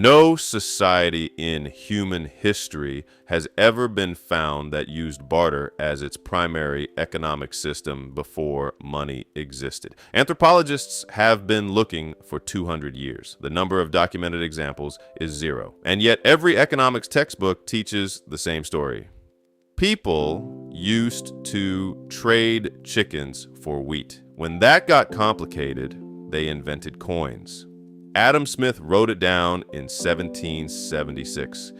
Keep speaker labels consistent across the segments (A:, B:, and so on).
A: No society in human history has ever been found that used barter as its primary economic system before money existed. Anthropologists have been looking for 200 years. The number of documented examples is 0. And yet every economics textbook teaches the same story. People used to trade chickens for wheat. When that got complicated, they invented coins. Adam Smith wrote it down in 1776,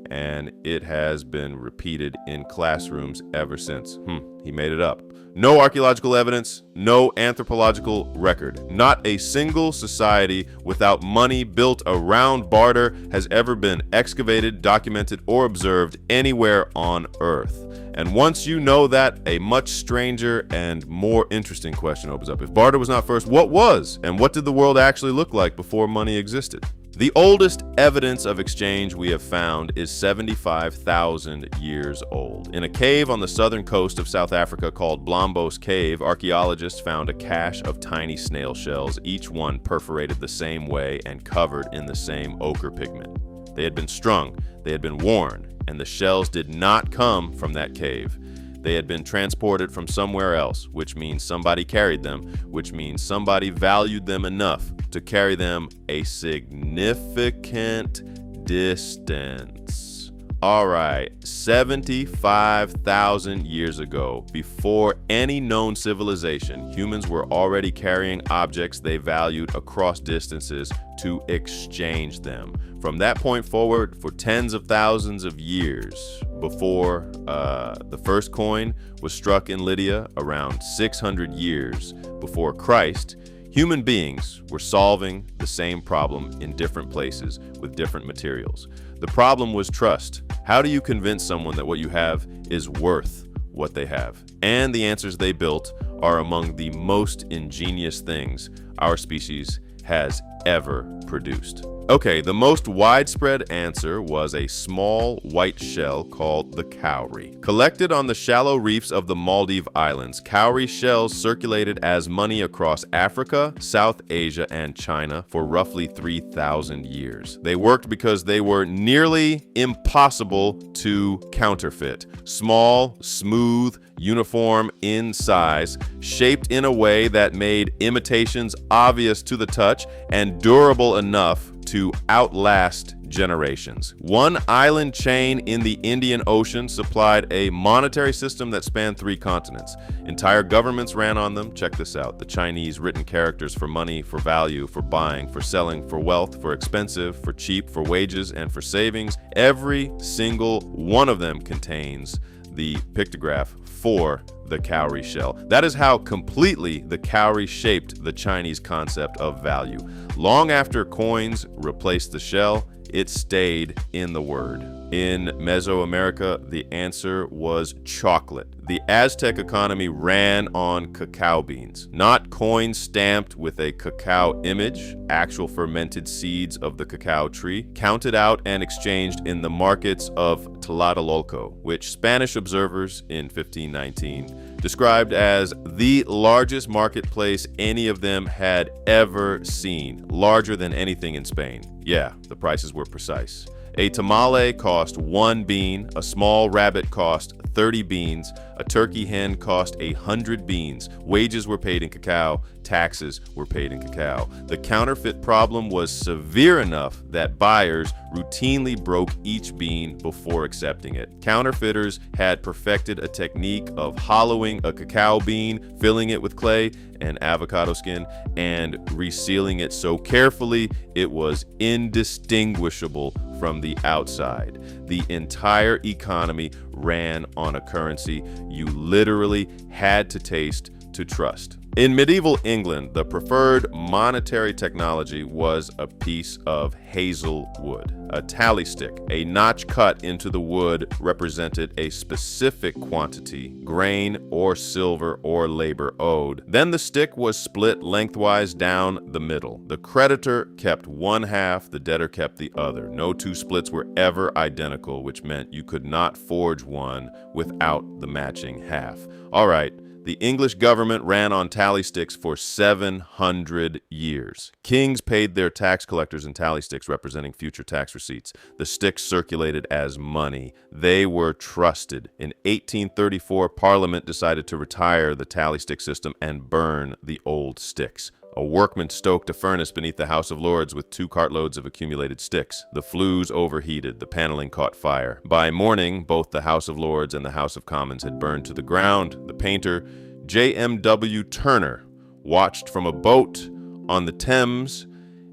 A: and it has been repeated in classrooms ever since. He made it up. No archaeological evidence, no anthropological record. Not a single society without money built around barter has ever been excavated, documented, or observed anywhere on Earth. And once you know that, a much stranger and more interesting question opens up. If barter was not first, what was? And what did the world actually look like before money existed? The oldest evidence of exchange we have found is 75,000 years old. In a cave on the southern coast of South Africa called Blombos Cave, archaeologists found a cache of tiny snail shells, each one perforated the same way and covered in the same ochre pigment. They had been strung, they had been worn, and the shells did not come from that cave. They had been transported from somewhere else, which means somebody carried them, which means somebody valued them enough to carry them a significant distance. All right, 75,000 years ago, before any known civilization, humans were already carrying objects they valued across distances to exchange them. From that point forward, for tens of thousands of years, before the first coin was struck in Lydia, around 600 years before Christ, human beings were solving the same problem in different places with different materials. The problem was trust. How do you convince someone that what you have is worth what they have? And the answers they built are among the most ingenious things our species has ever produced. Okay, the most widespread answer was a small white shell called the cowrie. Collected on the shallow reefs of the Maldive Islands, cowrie shells circulated as money across Africa, South Asia, and China for roughly 3,000 years. They worked because they were nearly impossible to counterfeit. Small, smooth, uniform in size, shaped in a way that made imitations obvious to the touch, and durable enough to outlast generations. One island chain in the Indian Ocean supplied a monetary system that spanned 3 continents. Entire governments ran on them. Check this out. The Chinese written characters for money, for value, for buying, for selling, for wealth, for expensive, for cheap, for wages, and for savings. Every single one of them contains the pictograph for the cowrie shell. That is how completely the cowrie shaped the Chinese concept of value. Long after coins replaced the shell, it stayed in the word. In Mesoamerica, the answer was chocolate. The Aztec economy ran on cacao beans, not coins stamped with a cacao image, actual fermented seeds of the cacao tree, counted out and exchanged in the markets of Tlatelolco, which Spanish observers in 1519 described as the largest marketplace any of them had ever seen, larger than anything in Spain. Yeah, the prices were precise. A tamale cost 1 bean, a small rabbit cost 30 beans, a turkey hen cost 100 beans. Wages were paid in cacao, taxes were paid in cacao. The counterfeit problem was severe enough that buyers routinely broke each bean before accepting it. Counterfeiters had perfected a technique of hollowing a cacao bean, filling it with clay and avocado skin, and resealing it so carefully it was indistinguishable from the outside. The entire economy ran on a currency you literally had to taste to trust. In medieval England, the preferred monetary technology was a piece of hazel wood, a tally stick. A notch cut into the wood represented a specific quantity, grain or silver or labor owed. Then the stick was split lengthwise down the middle. The creditor kept one half, the debtor kept the other. No 2 splits were ever identical, which meant you could not forge one without the matching half. All right. The English government ran on tally sticks for 700 years. Kings paid their tax collectors in tally sticks representing future tax receipts. The sticks circulated as money. They were trusted. In 1834, Parliament decided to retire the tally stick system and burn the old sticks. A workman stoked a furnace beneath the House of Lords with 2 cartloads of accumulated sticks. The flues overheated. The paneling caught fire. By morning, both the House of Lords and the House of Commons had burned to the ground. The painter, J.M.W. Turner, watched from a boat on the Thames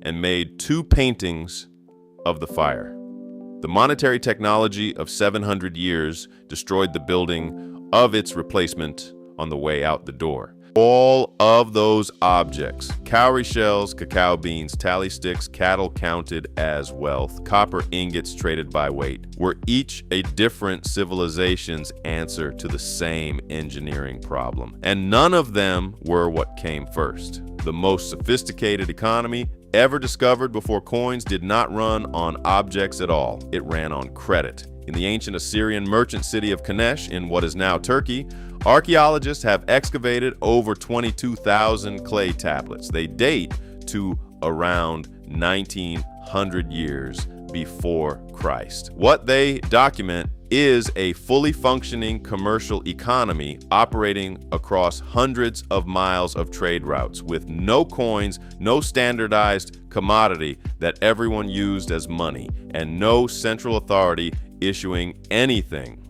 A: and made 2 paintings of the fire. The monetary technology of 700 years destroyed the building of its replacement on the way out the door. All of those objects, cowrie shells, cacao beans, tally sticks, cattle counted as wealth, copper ingots traded by weight, were each a different civilization's answer to the same engineering problem. And none of them were what came first. The most sophisticated economy ever discovered before coins did not run on objects at all. It ran on credit. In the ancient Assyrian merchant city of Kanesh in what is now Turkey, archaeologists have excavated over 22,000 clay tablets. They date to around 1900 years before Christ. What they document is a fully functioning commercial economy operating across hundreds of miles of trade routes with no coins, no standardized commodity that everyone used as money, and no central authority issuing anything.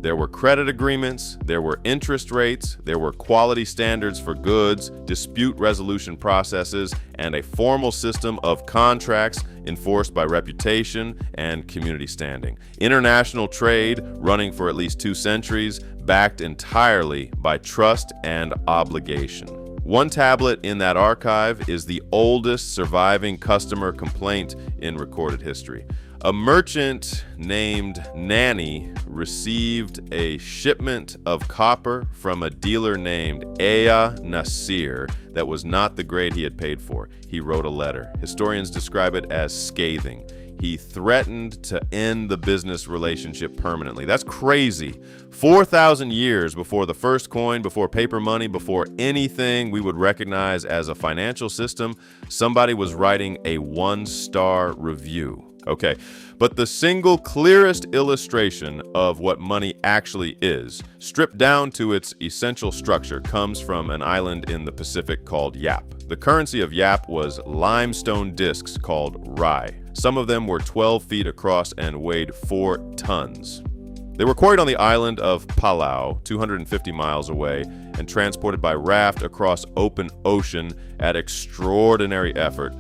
A: There were credit agreements, there were interest rates, there were quality standards for goods, dispute resolution processes, and a formal system of contracts enforced by reputation and community standing. International trade running for at least 2 centuries, backed entirely by trust and obligation. One tablet in that archive is the oldest surviving customer complaint in recorded history. A merchant named Nanny received a shipment of copper from a dealer named Aya Nasir that was not the grade he had paid for. He wrote a letter. Historians describe it as scathing. He threatened to end the business relationship permanently. That's crazy. 4,000 years before the first coin, before paper money, before anything we would recognize as a financial system, somebody was writing a 1-star review. Okay, but the single clearest illustration of what money actually is, stripped down to its essential structure, comes from an island in the Pacific called Yap. The currency of Yap was limestone discs called rye. Some of them were 12 feet across and weighed 4 tons. They were quarried on the island of Palau, 250 miles away, and transported by raft across open ocean at extraordinary effort,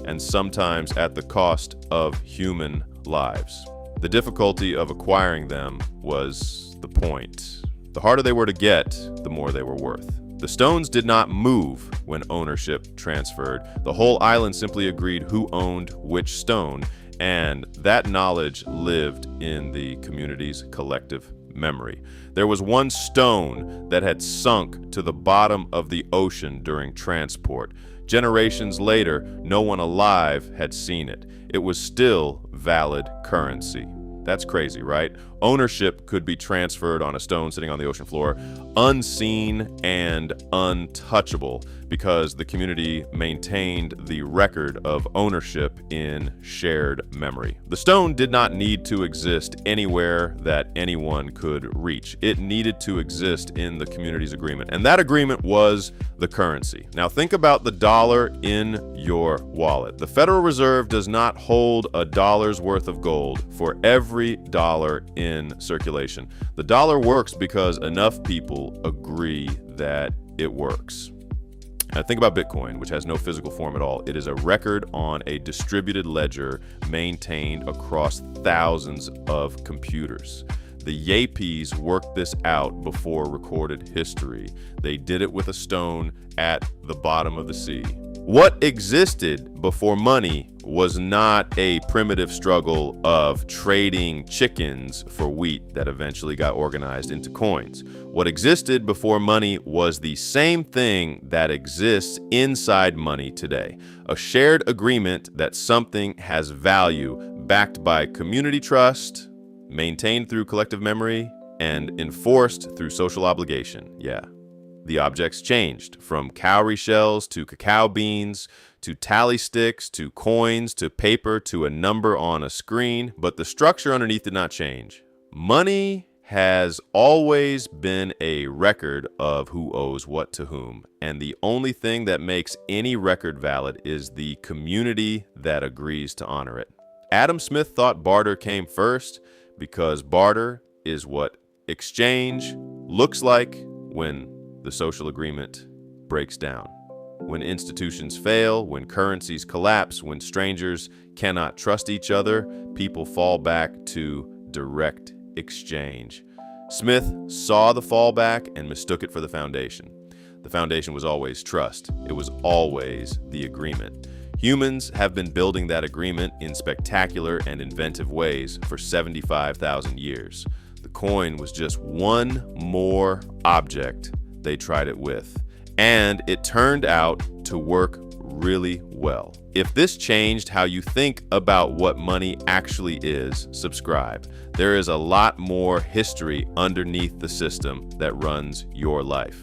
A: and sometimes at the cost of human lives. The difficulty of acquiring them was the point. The harder they were to get, the more they were worth. The stones did not move when ownership transferred. The whole island simply agreed who owned which stone, and that knowledge lived in the community's collective memory. There was one stone that had sunk to the bottom of the ocean during transport. Generations later, no one alive had seen it. It was still valid currency. That's crazy, right? Ownership could be transferred on a stone sitting on the ocean floor, unseen and untouchable, because the community maintained the record of ownership in shared memory. The stone did not need to exist anywhere that anyone could reach. It needed to exist in the community's agreement, and that agreement was the currency. Now think about the dollar in your wallet. The Federal Reserve does not hold a dollar's worth of gold for every dollar in circulation. The dollar works because enough people agree that it works. Now think about Bitcoin, which has no physical form at all. It is a record on a distributed ledger maintained across thousands of computers. The Yapes worked this out before recorded history. They did it with a stone at the bottom of the sea. What existed before money was not a primitive struggle of trading chickens for wheat that eventually got organized into coins. What existed before money was the same thing that exists inside money today, a shared agreement that something has value backed by community trust, maintained through collective memory, and enforced through social obligation. Yeah. the objects changed, from cowrie shells to cacao beans to tally sticks to coins to paper to a number on a screen, but the structure underneath did not change. Money has always been a record of who owes what to whom, and the only thing that makes any record valid is the community that agrees to honor it. Adam Smith thought barter came first because barter is what exchange looks like when the social agreement breaks down. When institutions fail, when currencies collapse, when strangers cannot trust each other, people fall back to direct exchange. Smith saw the fallback and mistook it for the foundation. The foundation was always trust. It was always the agreement. Humans have been building that agreement in spectacular and inventive ways for 75,000 years. The coin was just one more object they tried it with, and it turned out to work really well. If this changed how you think about what money actually is, subscribe. There is a lot more history underneath the system that runs your life.